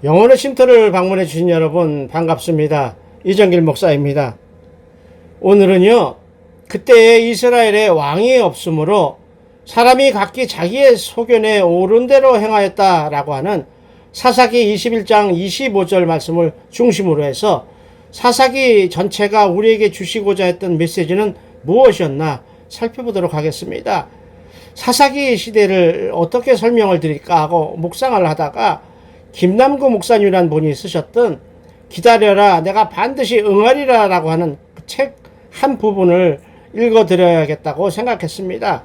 영혼의 쉼터를 방문해 주신 여러분 반갑습니다. 이정길 목사입니다. 오늘은요, 그때 이스라엘에 왕이 없으므로 사람이 각기 자기의 소견에 옳은 대로 행하였다라고 하는 사사기 21장 25절 말씀을 중심으로 해서 사사기 전체가 우리에게 주시고자 했던 메시지는 무엇이었나 살펴보도록 하겠습니다. 사사기 시대를 어떻게 설명을 드릴까 하고 묵상을 하다가 김남구 목사님이라는 분이 쓰셨던 기다려라 내가 반드시 응하리라 라고 하는 그 책 한 부분을 읽어드려야겠다고 생각했습니다.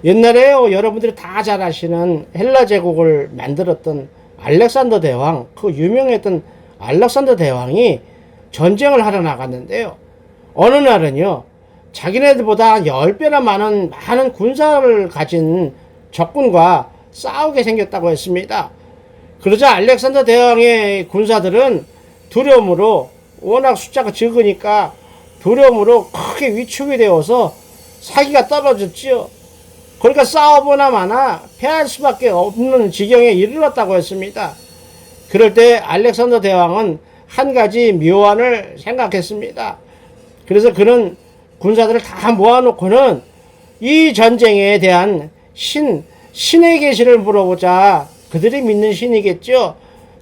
옛날에요, 여러분들이 다 잘 아시는 헬라 제국을 만들었던 알렉산더 대왕, 그 유명했던 알렉산더 대왕이 전쟁을 하러 나갔는데요. 어느 날은요, 자기네들보다 10배나 많은 군사를 가진 적군과 싸우게 생겼다고 했습니다. 그러자 알렉산더 대왕의 군사들은 두려움으로, 워낙 숫자가 적으니까 두려움으로 크게 위축이 되어서 사기가 떨어졌지요. 그러니까 싸워보나 마나 패할 수밖에 없는 지경에 이르렀다고 했습니다. 그럴 때 알렉산더 대왕은 한 가지 묘안을 생각했습니다. 그래서 그는 군사들을 다 모아놓고는 이 전쟁에 대한 신의 계시를 물어보자. 그들이 믿는 신이겠죠.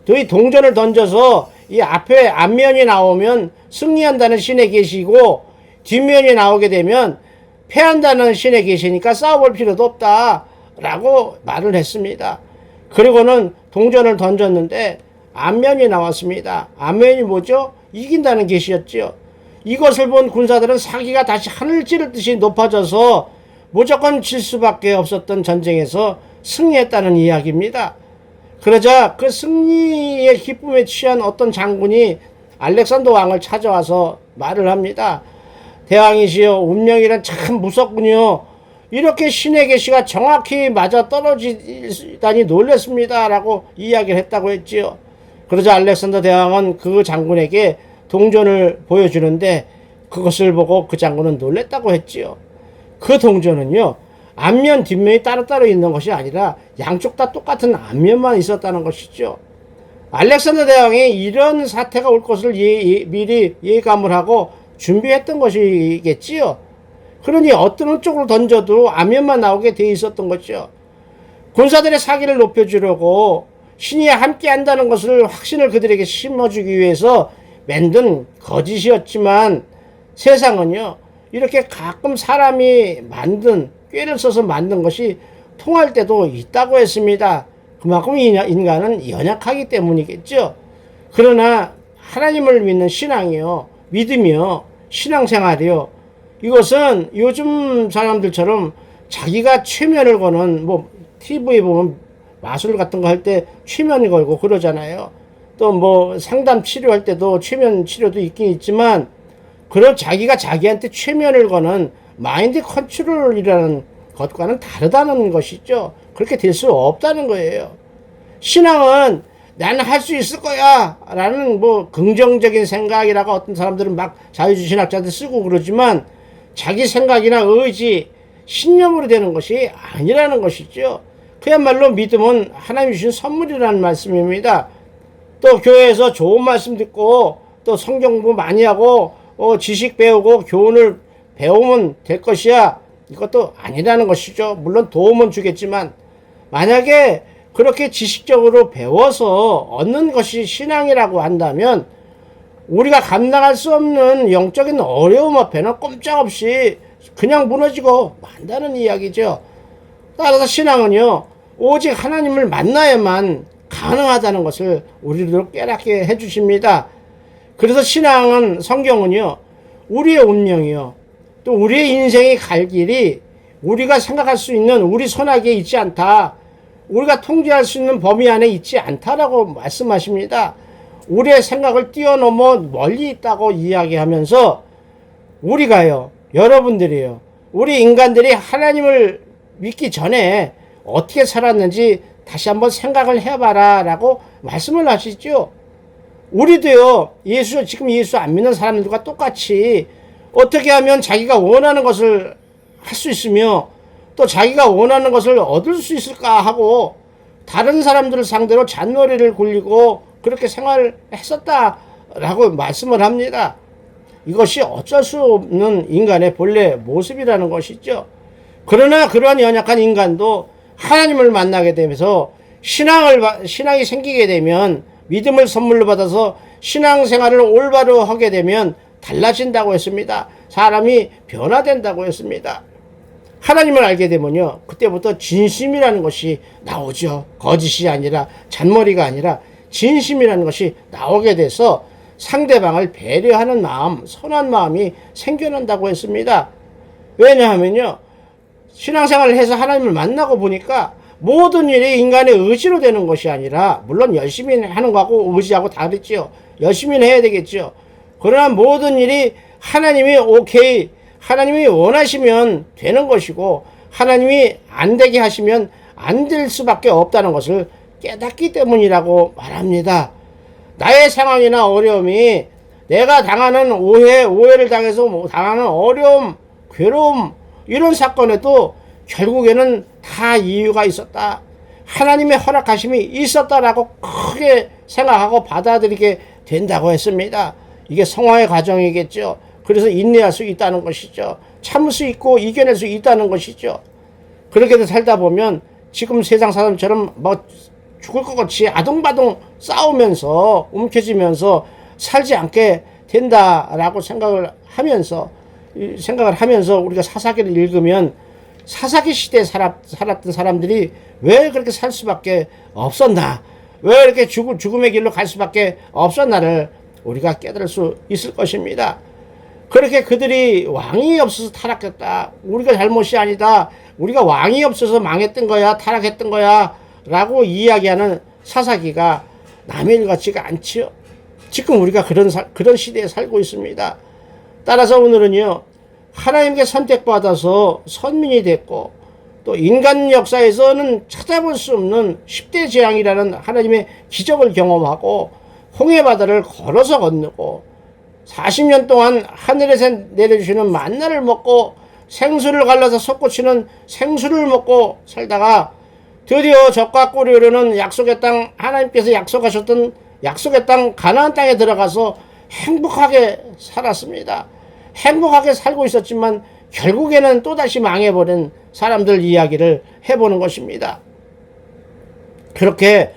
또 이 동전을 던져서 이 앞에 앞면이 나오면 승리한다는 신의 계시고 뒷면이 나오게 되면 패한다는 신의 계시니까 싸워볼 필요도 없다라고 말을 했습니다. 그리고는 동전을 던졌는데 앞면이 나왔습니다. 앞면이 뭐죠? 이긴다는 계시였죠. 이것을 본 군사들은 사기가 다시 하늘 찌를 듯이 높아져서 무조건 질 수밖에 없었던 전쟁에서 승리했다는 이야기입니다. 그러자 그 승리의 기쁨에 취한 어떤 장군이 알렉산더 왕을 찾아와서 말을 합니다. 대왕이시여, 운명이란 참 무섭군요. 이렇게 신의 계시가 정확히 맞아 떨어지다니 놀랐습니다. 라고 이야기를 했다고 했지요. 그러자 알렉산더 대왕은 그 장군에게 동전을 보여주는데 그것을 보고 그 장군은 놀랬다고 했지요. 그 동전은요, 앞면 뒷면이 따로따로 있는 것이 아니라 양쪽 다 똑같은 앞면만 있었다는 것이죠. 알렉산더 대왕이 이런 사태가 올 것을 미리 예감을 하고 준비했던 것이겠지요. 그러니 어떤 쪽으로 던져도 앞면만 나오게 돼 있었던 거죠. 군사들의 사기를 높여주려고 신이 함께 한다는 것을 확신을 그들에게 심어주기 위해서 만든 거짓이었지만 세상은요, 이렇게 가끔 사람이 만든 꾀를 써서 만든 것이 통할 때도 있다고 했습니다. 그만큼 인간은 연약하기 때문이겠죠. 그러나 하나님을 믿는 신앙이요, 믿음이요, 신앙생활이요, 이것은 요즘 사람들처럼 자기가 최면을 거는, TV에 보면 마술 같은 거 할 때 최면 걸고 그러잖아요. 또 상담 치료할 때도 최면 치료도 있긴 있지만, 그런 자기가 자기한테 최면을 거는 마인드 컨트롤이라는 것과는 다르다는 것이죠. 그렇게 될 수 없다는 거예요. 신앙은 나는 할 수 있을 거야 라는 긍정적인 생각이라고 어떤 사람들은 막 자유주의신학자들 쓰고 그러지만 자기 생각이나 의지, 신념으로 되는 것이 아니라는 것이죠. 그야말로 믿음은 하나님 주신 선물이라는 말씀입니다. 또 교회에서 좋은 말씀 듣고 또 성경 공부 많이 하고 지식 배우고 교훈을 배우면 될 것이야, 이것도 아니라는 것이죠. 물론 도움은 주겠지만 만약에 그렇게 지식적으로 배워서 얻는 것이 신앙이라고 한다면 우리가 감당할 수 없는 영적인 어려움 앞에는 꼼짝없이 그냥 무너지고 만다는 이야기죠. 따라서 신앙은요, 오직 하나님을 만나야만 가능하다는 것을 우리를 깨닫게 해주십니다. 그래서 신앙은, 성경은요, 우리의 운명이요, 또 우리의 인생의 갈 길이 우리가 생각할 수 있는 우리 손아귀에 있지 않다, 우리가 통제할 수 있는 범위 안에 있지 않다라고 말씀하십니다. 우리의 생각을 뛰어넘어 멀리 있다고 이야기하면서 우리가요, 여러분들이요, 우리 인간들이 하나님을 믿기 전에 어떻게 살았는지 다시 한번 생각을 해봐라 라고 말씀을 하시죠. 우리도요, 지금 예수 안 믿는 사람들과 똑같이 어떻게 하면 자기가 원하는 것을 할 수 있으며 또 자기가 원하는 것을 얻을 수 있을까 하고 다른 사람들을 상대로 잔머리를 굴리고 그렇게 생활했었다라고 말씀을 합니다. 이것이 어쩔 수 없는 인간의 본래 모습이라는 것이죠. 그러나 그러한 연약한 인간도 하나님을 만나게 되면서 신앙이 생기게 되면, 믿음을 선물로 받아서 신앙생활을 올바로 하게 되면 달라진다고 했습니다. 사람이 변화된다고 했습니다. 하나님을 알게 되면요, 그때부터 진심이라는 것이 나오죠. 거짓이 아니라, 잔머리가 아니라 진심이라는 것이 나오게 돼서 상대방을 배려하는 마음, 선한 마음이 생겨난다고 했습니다. 왜냐하면요, 신앙생활을 해서 하나님을 만나고 보니까 모든 일이 인간의 의지로 되는 것이 아니라, 물론 열심히 하는 거하고 의지하고 다르지요. 열심히는 해야 되겠죠. 그러나 모든 일이 하나님이 오케이, 하나님이 원하시면 되는 것이고, 하나님이 안 되게 하시면 안 될 수밖에 없다는 것을 깨닫기 때문이라고 말합니다. 나의 상황이나 어려움이, 내가 당하는 오해를 당해서 당하는 어려움, 괴로움, 이런 사건에도 결국에는 다 이유가 있었다, 하나님의 허락하심이 있었다라고 크게 생각하고 받아들이게 된다고 했습니다. 이게 성화의 과정이겠죠. 그래서 인내할 수 있다는 것이죠. 참을 수 있고 이겨낼 수 있다는 것이죠. 그렇게 살다 보면 지금 세상 사람처럼 뭐 죽을 것 같이 아동바동 싸우면서 움켜쥐면서 살지 않게 된다라고 생각을 하면서 우리가 사사기를 읽으면, 사사기 시대에 살았던 사람들이 왜 그렇게 살 수밖에 없었나, 왜 이렇게 죽음의 길로 갈 수밖에 없었나를 우리가 깨달을 수 있을 것입니다. 그렇게 그들이 왕이 없어서 타락했다, 우리가 잘못이 아니다, 우리가 왕이 없어서 망했던 거야, 타락했던 거야 라고 이야기하는 사사기가 남의 일 같지가 않지요. 지금 우리가 그런 시대에 살고 있습니다. 따라서 오늘은요, 하나님께 선택받아서 선민이 됐고, 또 인간 역사에서는 찾아볼 수 없는 10대 재앙이라는 하나님의 기적을 경험하고, 홍해바다를 걸어서 건너고, 40년 동안 하늘에서 내려주시는 만나를 먹고, 생수를 갈라서 솟구치는 생수를 먹고 살다가 드디어 적과 꿀이 흐르는 약속의 땅, 하나님께서 약속하셨던 약속의 땅 가나안 땅에 들어가서 행복하게 살았습니다. 행복하게 살고 있었지만 결국에는 또다시 망해버린 사람들 이야기를 해보는 것입니다. 그렇게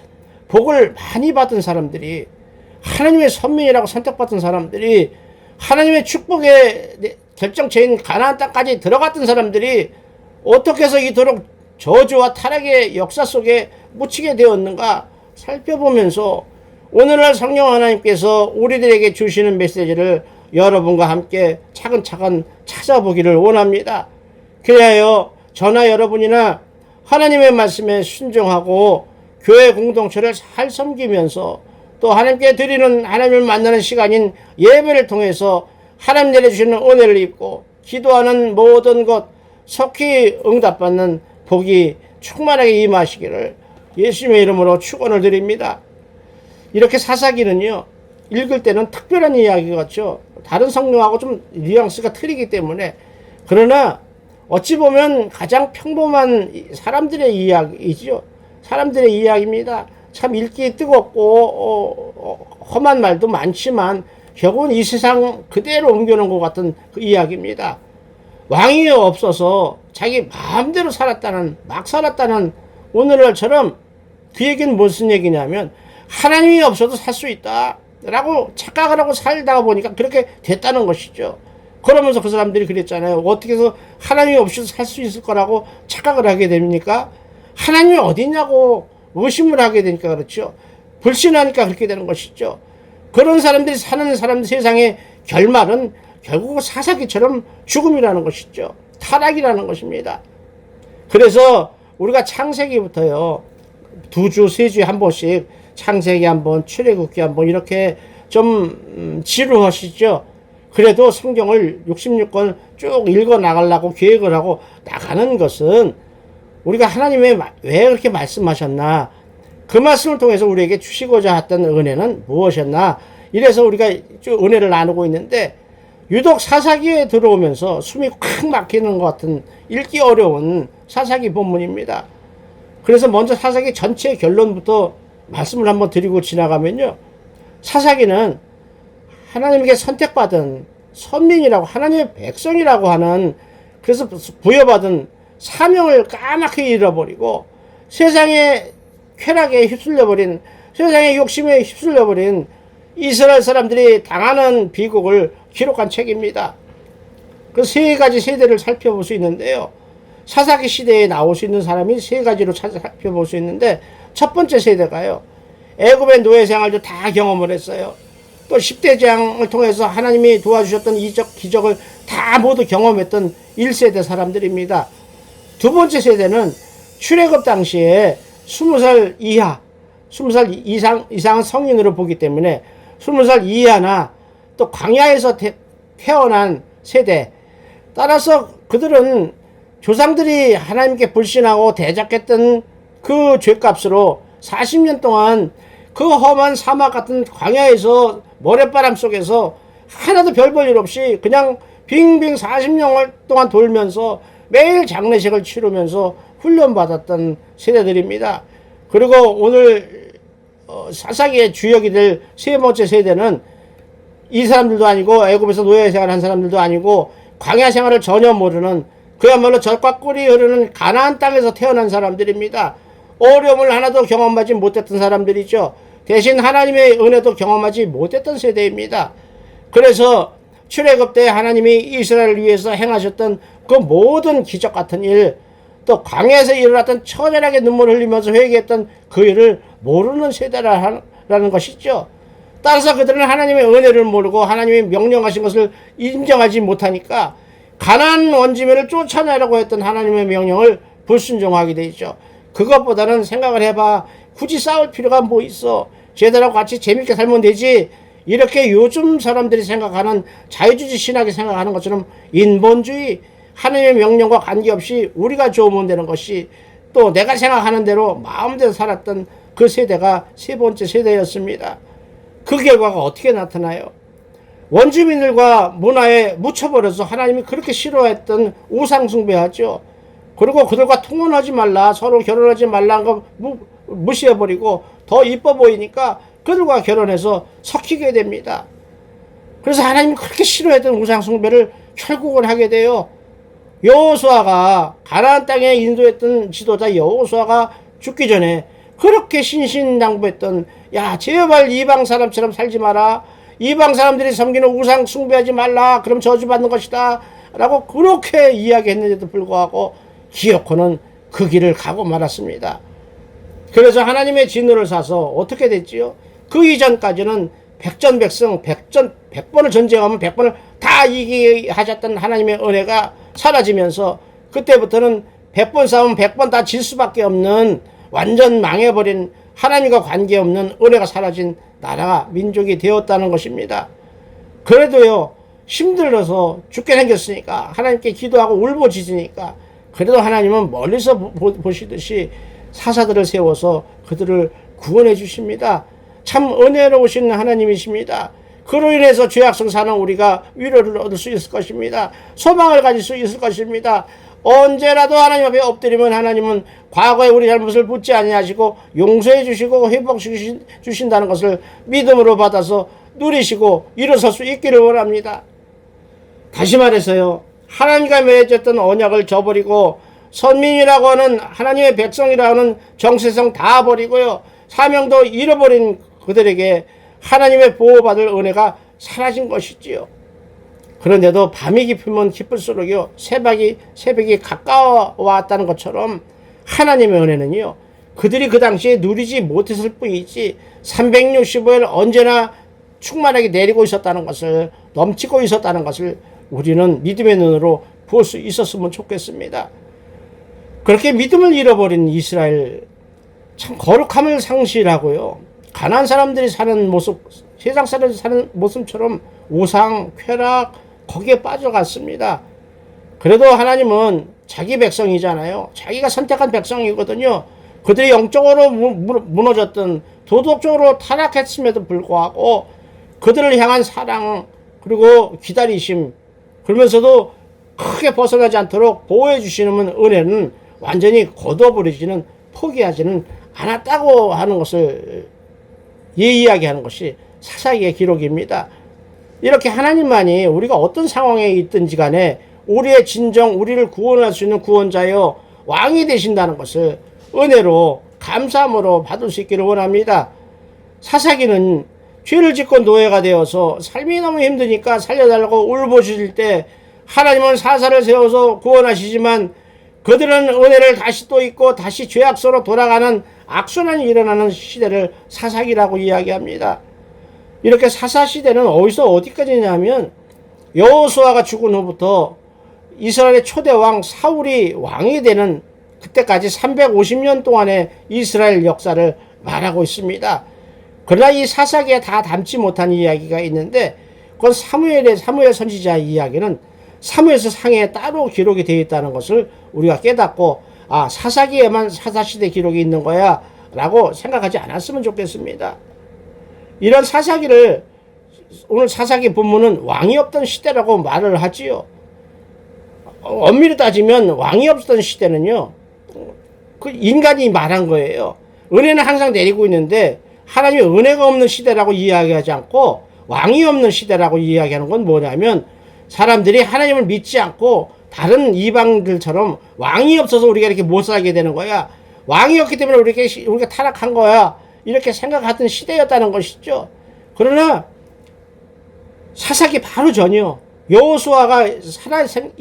복을 많이 받은 사람들이, 하나님의 선민이라고 선택받은 사람들이, 하나님의 축복의 결정체인 가나안 땅까지 들어갔던 사람들이 어떻게 해서 이토록 저주와 타락의 역사 속에 묻히게 되었는가 살펴보면서, 오늘날 성령 하나님께서 우리들에게 주시는 메시지를 여러분과 함께 차근차근 찾아보기를 원합니다. 그래야 저나 여러분이나 하나님의 말씀에 순종하고 교회 공동체를 잘 섬기면서, 또 하나님께 드리는, 하나님을 만나는 시간인 예배를 통해서 하나님 내려주시는 은혜를 입고 기도하는 모든 것 속히 응답받는 복이 충만하게 임하시기를 예수님의 이름으로 축원을 드립니다. 이렇게 사사기는요, 읽을 때는 특별한 이야기 같죠. 다른 성경하고 좀 뉘앙스가 틀리기 때문에, 그러나 어찌 보면 가장 평범한 사람들의 이야기죠. 사람들의 이야기입니다. 참 읽기 뜨겁고 험한 말도 많지만 결국은 이 세상 그대로 옮겨놓은 것 같은 그 이야기입니다. 왕이 없어서 자기 마음대로 막 살았다는 오늘날처럼, 그 얘기는 무슨 얘기냐면, 하나님이 없어도 살 수 있다 라고 착각을 하고 살다가 보니까 그렇게 됐다는 것이죠. 그러면서 그 사람들이 그랬잖아요. 어떻게 해서 하나님이 없이도 살 수 있을 거라고 착각을 하게 됩니까? 하나님이 어디냐고 의심을 하게 되니까 그렇죠. 불신하니까 그렇게 되는 것이죠. 그런 사람들이 사는 사람들 세상의 결말은 결국 사사기처럼 죽음이라는 것이죠. 타락이라는 것입니다. 그래서 우리가 창세기부터요, 2주, 3주에 한 번씩 창세기 한 번, 출애굽기 한 번 이렇게 좀 지루하시죠. 그래도 성경을 66권 쭉 읽어 나가려고 계획을 하고 나가는 것은, 우리가 하나님의 왜 그렇게 말씀하셨나, 그 말씀을 통해서 우리에게 주시고자 했던 은혜는 무엇이었나, 이래서 우리가 쭉 은혜를 나누고 있는데, 유독 사사기에 들어오면서 숨이 콱 막히는 것 같은 읽기 어려운 사사기 본문입니다. 그래서 먼저 사사기 전체의 결론부터 말씀을 한번 드리고 지나가면요. 사사기는 하나님에게 선택받은 선민이라고 하나님의 백성이라고 하는 그래서 부여받은 사명을 까맣게 잃어버리고 세상의 쾌락에 휩쓸려버린 세상의 욕심에 휩쓸려버린 이스라엘 사람들이 당하는 비극을 기록한 책입니다. 그 세 가지 세대를 살펴볼 수 있는데요. 사사기 시대에 나올 수 있는 사람이 세 가지로 살펴볼 수 있는데 첫 번째 세대가요. 애굽의 노예 생활도 다 경험을 했어요. 또 10대 재앙을 통해서 하나님이 도와주셨던 이적 기적을 다 모두 경험했던 1세대 사람들입니다. 두 번째 세대는 출애굽 당시에 20살 이하, 20살 이상은 성인으로 보기 때문에 20살 이하나 또 광야에서 태어난 세대. 따라서 그들은 조상들이 하나님께 불신하고 대적했던 그 죄값으로 40년 동안 그 험한 사막 같은 광야에서 모래바람 속에서 하나도 별 볼 일 없이 그냥 빙빙 40년 동안 돌면서 매일 장례식을 치르면서 훈련받았던 세대들입니다. 그리고 오늘 사사기의 주역이 될 세 번째 세대는 이 사람들도 아니고 애굽에서 노예 생활한 사람들도 아니고 광야 생활을 전혀 모르는 그야말로 젖과 꿀이 흐르는 가나안 땅에서 태어난 사람들입니다. 어려움을 하나도 경험하지 못했던 사람들이죠. 대신 하나님의 은혜도 경험하지 못했던 세대입니다. 그래서 출애굽 때 하나님이 이스라엘을 위해서 행하셨던 그 모든 기적 같은 일, 또 광야에서 일어났던 처절하게 눈물을 흘리면서 회개했던 그 일을 모르는 세대라는 것이죠. 따라서 그들은 하나님의 은혜를 모르고 하나님이 명령하신 것을 인정하지 못하니까 가나안 원지면을 쫓아내라고 했던 하나님의 명령을 불순종하게 되죠. 그것보다는 생각을 해봐. 굳이 싸울 필요가 뭐 있어. 쟤들하고 같이 재밌게 살면 되지. 이렇게 요즘 사람들이 생각하는 자유주의 신학이 생각하는 것처럼 인본주의, 하나님의 명령과 관계없이 우리가 좋으면 되는 것이 또 내가 생각하는 대로 마음대로 살았던 그 세대가 세 번째 세대였습니다. 그 결과가 어떻게 나타나요? 원주민들과 문화에 묻혀버려서 하나님이 그렇게 싫어했던 우상숭배하죠. 그리고 그들과 통혼하지 말라, 서로 결혼하지 말라는 거 무시해버리고 더 이뻐 보이니까 그들과 결혼해서 섞이게 됩니다. 그래서 하나님이 그렇게 싫어했던 우상숭배를 결국은 하게 돼요. 여호수아가 가나안 땅에 인도했던 지도자 여호수아가 죽기 전에 그렇게 신신당부했던 야 제발 이방 사람처럼 살지 마라. 이방 사람들이 섬기는 우상 숭배하지 말라. 그럼 저주받는 것이다. 라고 그렇게 이야기했는데도 불구하고 기어코는 그 길을 가고 말았습니다. 그래서 하나님의 진노를 사서 어떻게 됐지요? 그 이전까지는 백전백승, 100번을 전쟁하면 100번을 다 이기게 하셨던 하나님의 은혜가 사라지면서 그때부터는 100번 싸우면 100번 다 질 수밖에 없는 완전 망해버린 하나님과 관계없는 은혜가 사라진 나라가 민족이 되었다는 것입니다. 그래도요 힘들어서 죽게 생겼으니까 하나님께 기도하고 울부짖으니까 그래도 하나님은 멀리서 보시듯이 사사들을 세워서 그들을 구원해 주십니다. 참 은혜로우신 하나님이십니다. 그로 인해서 죄악성 사는 우리가 위로를 얻을 수 있을 것입니다. 소망을 가질 수 있을 것입니다. 언제라도 하나님 앞에 엎드리면 하나님은 과거에 우리 잘못을 묻지 아니하시고 용서해 주시고 회복시켜 주신다는 것을 믿음으로 받아서 누리시고 일어설 수 있기를 원합니다. 다시 말해서요. 하나님과 맺었던 언약을 저버리고 선민이라고 하는 하나님의 백성이라고 하는 정체성 다 버리고요. 사명도 잃어버린 그들에게 하나님의 보호받을 은혜가 사라진 것이지요. 그런데도 밤이 깊으면 깊을수록요 새벽이 가까워왔다는 것처럼 하나님의 은혜는요 그들이 그 당시에 누리지 못했을 뿐이지 365일 언제나 충만하게 내리고 있었다는 것을 넘치고 있었다는 것을 우리는 믿음의 눈으로 볼 수 있었으면 좋겠습니다. 그렇게 믿음을 잃어버린 이스라엘 참 거룩함을 상실하고요 가난한 사람들이 사는 모습 세상 사람들이 사는 모습처럼 우상, 쾌락 거기에 빠져갔습니다. 그래도 하나님은 자기 백성이잖아요. 자기가 선택한 백성이거든요. 그들이 영적으로 무너졌던 도덕적으로 타락했음에도 불구하고 그들을 향한 사랑 그리고 기다리심 그러면서도 크게 벗어나지 않도록 보호해 주시는 은혜는 완전히 거둬버리지는 포기하지는 않았다고 하는 것을 이야기하는 것이 사사기의 기록입니다. 이렇게 하나님만이 우리가 어떤 상황에 있든지 간에 우리의 진정, 우리를 구원할 수 있는 구원자여 왕이 되신다는 것을 은혜로 감사함으로 받을 수 있기를 원합니다. 사사기는 죄를 짓고 노예가 되어서 삶이 너무 힘드니까 살려달라고 울부짖을 때 하나님은 사사를 세워서 구원하시지만 그들은 은혜를 다시 또 잊고 다시 죄악서로 돌아가는 악순환이 일어나는 시대를 사사기라고 이야기합니다. 이렇게 사사시대는 어디서 어디까지냐면 여호수아가 죽은 후부터 이스라엘의 초대왕 사울이 왕이 되는 그때까지 350년 동안의 이스라엘 역사를 말하고 있습니다. 그러나 이 사사기에 다 담지 못한 이야기가 있는데 그건 사무엘 선지자 이야기는 사무엘서 상에 따로 기록이 되어 있다는 것을 우리가 깨닫고 사사기에만 사사시대 기록이 있는 거야 라고 생각하지 않았으면 좋겠습니다. 이런 사사기를 오늘 사사기 본문은 왕이 없던 시대라고 말을 하지요. 엄밀히 따지면 왕이 없었던 시대는요, 그 인간이 말한 거예요. 은혜는 항상 내리고 있는데 하나님의 은혜가 없는 시대라고 이야기하지 않고 왕이 없는 시대라고 이야기하는 건 뭐냐면 사람들이 하나님을 믿지 않고 다른 이방들처럼 왕이 없어서 우리가 이렇게 못 살게 되는 거야. 왕이 없기 때문에 우리가 타락한 거야. 이렇게 생각하던 시대였다는 것이죠. 그러나 사사기 바로 전이요. 여호수아가 살아있을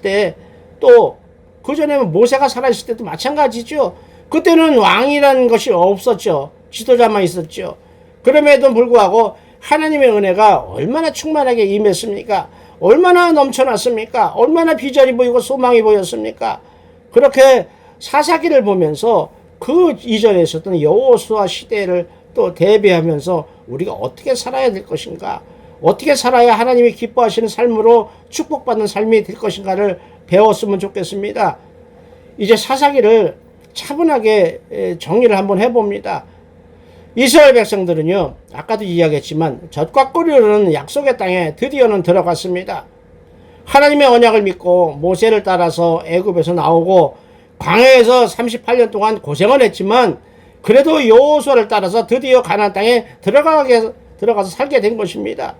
때 또 그전에 모세가 살아있을 때도 마찬가지죠. 그때는 왕이라는 것이 없었죠. 지도자만 있었죠. 그럼에도 불구하고 하나님의 은혜가 얼마나 충만하게 임했습니까? 얼마나 넘쳐났습니까? 얼마나 비전이 보이고 소망이 보였습니까? 그렇게 사사기를 보면서 그 이전에 있었던 여호수아 시대를 또 대비하면서 우리가 어떻게 살아야 될 것인가, 어떻게 살아야 하나님이 기뻐하시는 삶으로 축복받는 삶이 될 것인가를 배웠으면 좋겠습니다. 이제 사사기를 차분하게 정리를 한번 해봅니다. 이스라엘 백성들은요, 아까도 이야기했지만 젖과 꿀이 흐르는 약속의 땅에 드디어는 들어갔습니다. 하나님의 언약을 믿고 모세를 따라서 애굽에서 나오고 광야에서 38년 동안 고생을 했지만 그래도 여호수아를 따라서 드디어 가나안 땅에 들어가서 살게 된 것입니다.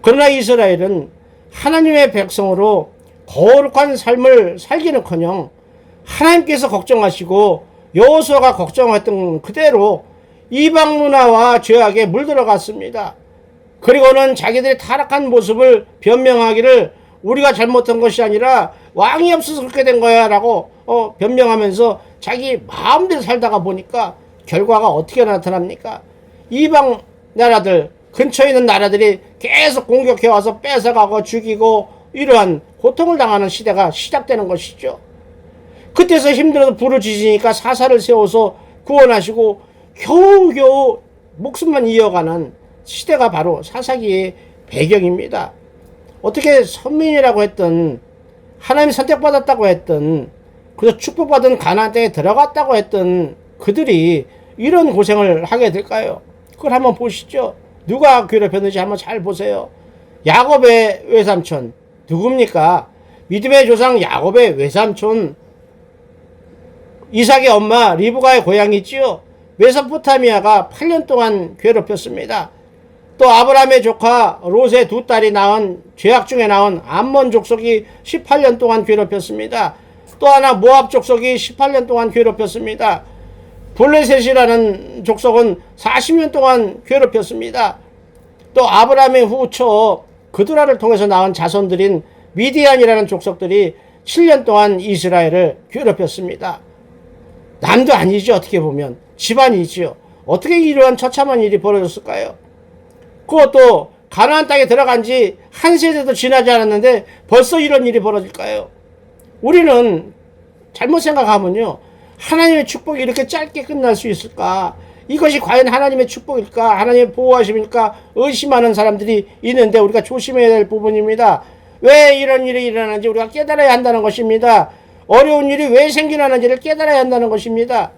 그러나 이스라엘은 하나님의 백성으로 거룩한 삶을 살기는커녕 하나님께서 걱정하시고 여호수아가 걱정했던 그대로 이방 문화와 죄악에 물들어갔습니다. 그리고는 자기들이 타락한 모습을 변명하기를 우리가 잘못한 것이 아니라 왕이 없어서 그렇게 된 거야 라고 변명하면서 자기 마음대로 살다가 보니까 결과가 어떻게 나타납니까? 이방 나라들, 근처에 있는 나라들이 계속 공격해와서 뺏어가고 죽이고 이러한 고통을 당하는 시대가 시작되는 것이죠. 그때서 힘들어서 부르짖으니까 사사를 세워서 구원하시고 겨우겨우 목숨만 이어가는 시대가 바로 사사기의 배경입니다. 어떻게 선민이라고 했던, 하나님이 선택받았다고 했던, 그래서 축복받은 가나안 땅에 들어갔다고 했던 그들이 이런 고생을 하게 될까요? 그걸 한번 보시죠. 누가 괴롭혔는지 한번 잘 보세요. 야곱의 외삼촌 누굽니까? 믿음의 조상 야곱의 외삼촌 이삭의 엄마 리브가의 고향이지요. 메소포타미아가 8년 동안 괴롭혔습니다. 또 아브라함의 조카 롯의 두 딸이 낳은 죄악 중에 나온 암몬 족속이 18년 동안 괴롭혔습니다. 또 하나 모압 족속이 18년 동안 괴롭혔습니다. 블레셋이라는 족속은 40년 동안 괴롭혔습니다. 또 아브라함의 후처 그두라를 통해서 나온 자손들인 미디안이라는 족속들이 7년 동안 이스라엘을 괴롭혔습니다. 남도 아니죠. 어떻게 보면 집안이죠. 어떻게 이러한 처참한 일이 벌어졌을까요? 그것도 가나안 땅에 들어간 지 한 세대도 지나지 않았는데 벌써 이런 일이 벌어질까요? 우리는 잘못 생각하면요, 하나님의 축복이 이렇게 짧게 끝날 수 있을까? 이것이 과연 하나님의 축복일까? 하나님의 보호하심일까? 의심하는 사람들이 있는데 우리가 조심해야 될 부분입니다. 왜 이런 일이 일어나는지 우리가 깨달아야 한다는 것입니다. 어려운 일이 왜 생겨나는지를 깨달아야 한다는 것입니다.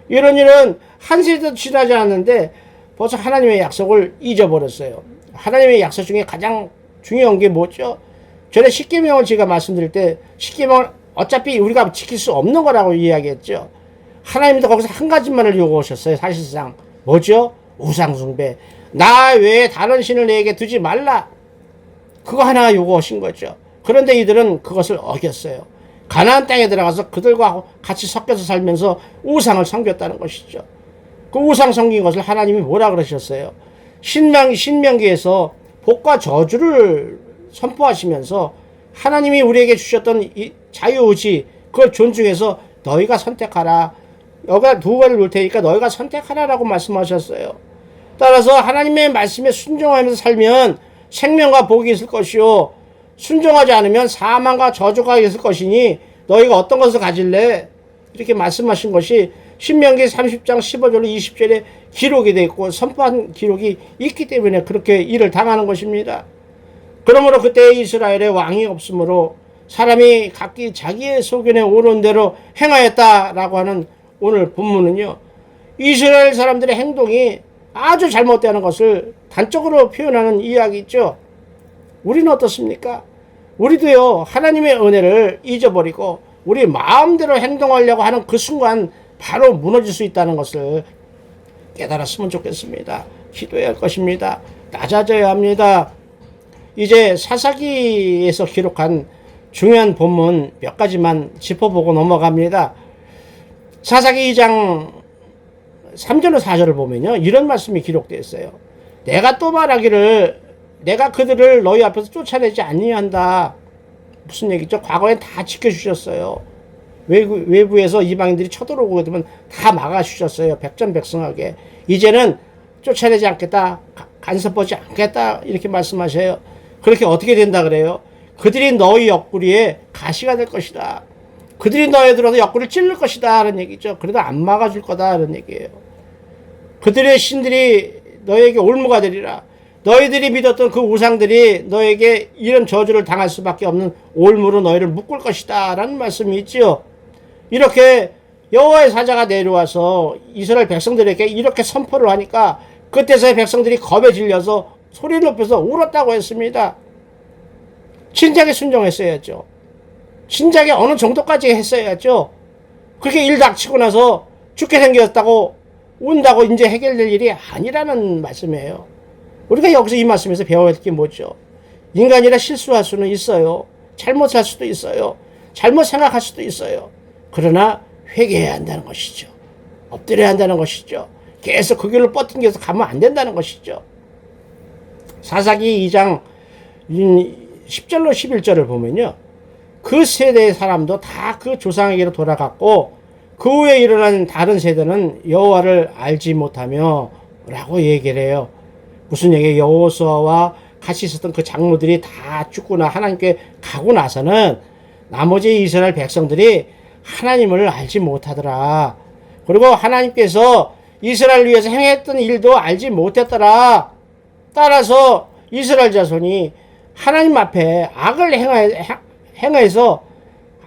이런 일은 한 세대도 지나지 않았는데 벌써 하나님의 약속을 잊어버렸어요. 하나님의 약속 중에 가장 중요한 게 뭐죠? 전에 십계명을 제가 말씀드릴 때 십계명은 어차피 우리가 지킬 수 없는 거라고 이야기했죠. 하나님도 거기서 한 가지만을 요구하셨어요. 사실상 뭐죠? 우상숭배. 나 외에 다른 신을 내게 두지 말라. 그거 하나 요구하신 거죠. 그런데 이들은 그것을 어겼어요. 가나안 땅에 들어가서 그들과 같이 섞여서 살면서 우상을 섬겼다는 것이죠. 그 우상 섬긴 것을 하나님이 뭐라 그러셨어요? 신명기에서 복과 저주를 선포하시면서 하나님이 우리에게 주셨던 이 자유의지, 그걸 존중해서 너희가 선택하라. 여기가 두 가지를 놓을 테니까 너희가 선택하라라고 말씀하셨어요. 따라서 하나님의 말씀에 순종하면서 살면 생명과 복이 있을 것이요, 순종하지 않으면 사망과 저주가 있을 것이니 너희가 어떤 것을 가질래? 이렇게 말씀하신 것이 신명기 30장 15절로 20절에 기록이 되어 있고 선포한 기록이 있기 때문에 그렇게 일을 당하는 것입니다. 그러므로 그때 이스라엘에 왕이 없으므로 사람이 각기 자기의 소견에 오른 대로 행하였다라고 하는 오늘 본문은요, 이스라엘 사람들의 행동이 아주 잘못되는 것을 단적으로 표현하는 이야기죠. 우리는 어떻습니까? 우리도요, 하나님의 은혜를 잊어버리고 우리 마음대로 행동하려고 하는 그 순간 바로 무너질 수 있다는 것을 깨달았으면 좋겠습니다. 기도해야 할 것입니다. 낮아져야 합니다. 이제 사사기에서 기록한 중요한 본문 몇 가지만 짚어보고 넘어갑니다. 사사기 2장 3절로 4절을 보면요, 이런 말씀이 기록되어 있어요. 내가 또 말하기를 내가 그들을 너희 앞에서 쫓아내지 아니한다. 무슨 얘기죠? 과거엔 다 지켜주셨어요. 외부에서 이방인들이 쳐들어오게 되면 다 막아주셨어요. 백전백승하게. 이제는 쫓아내지 않겠다, 간섭하지 않겠다, 이렇게 말씀하셔요. 그렇게 어떻게 된다 그래요? 그들이 너희 옆구리에 가시가 될 것이다. 그들이 너에 들어서 옆구리를 찔릴 것이다 하는 얘기죠. 그래도 안 막아줄 거다 하는 얘기예요. 그들의 신들이 너에게 올무가 되리라. 너희들이 믿었던 그 우상들이 너에게 이런 저주를 당할 수밖에 없는 올무로 너희를 묶을 것이다 라는 말씀이 있지요. 이렇게 여호와의 사자가 내려와서 이스라엘 백성들에게 이렇게 선포를 하니까 그때서야 백성들이 겁에 질려서 소리를 높여서 울었다고 했습니다. 진작에 순종했어야죠. 진작에 어느 정도까지 했어야죠. 그렇게 일 닥치고 나서 죽게 생겼다고 운다고 이제 해결될 일이 아니라는 말씀이에요. 우리가 여기서 이 말씀에서 배워야 할 게 뭐죠? 인간이라 실수할 수는 있어요. 잘못할 수도 있어요. 잘못 생각할 수도 있어요. 그러나 회개해야 한다는 것이죠. 엎드려야 한다는 것이죠. 계속 그 길로 뻗팅겨서 가면 안 된다는 것이죠. 사사기 2장 10절로 11절을 보면요, 그 세대의 사람도 다 그 조상에게로 돌아갔고 그 후에 일어난 다른 세대는 여호와를 알지 못하며 라고 얘기를 해요. 무슨 얘기예요? 여호수아와 같이 있었던 그 장로들이 다 죽거나 하나님께 가고 나서는 나머지 이스라엘 백성들이 하나님을 알지 못하더라. 그리고 하나님께서 이스라엘을 위해서 행했던 일도 알지 못했더라. 따라서 이스라엘 자손이 하나님 앞에 악을 행해서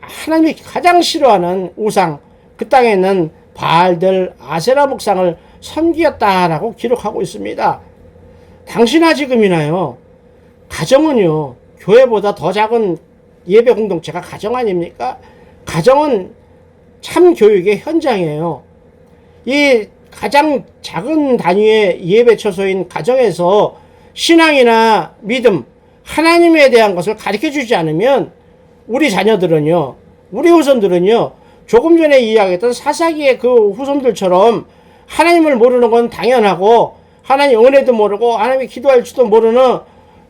하나님이 가장 싫어하는 우상, 그 땅에 있는 바알들, 아세라 목상을 섬기었다라고 기록하고 있습니다. 당시나 지금이나요, 가정은요, 교회보다 더 작은 예배 공동체가 가정 아닙니까? 가정은 참 교육의 현장이에요. 이 가장 작은 단위의 예배 처소인 가정에서 신앙이나 믿음, 하나님에 대한 것을 가르쳐 주지 않으면 우리 자녀들은요, 우리 후손들은요, 조금 전에 이야기했던 사사기의 그 후손들처럼 하나님을 모르는 건 당연하고 하나님 은혜도 모르고 하나님이 기도할 줄도 모르는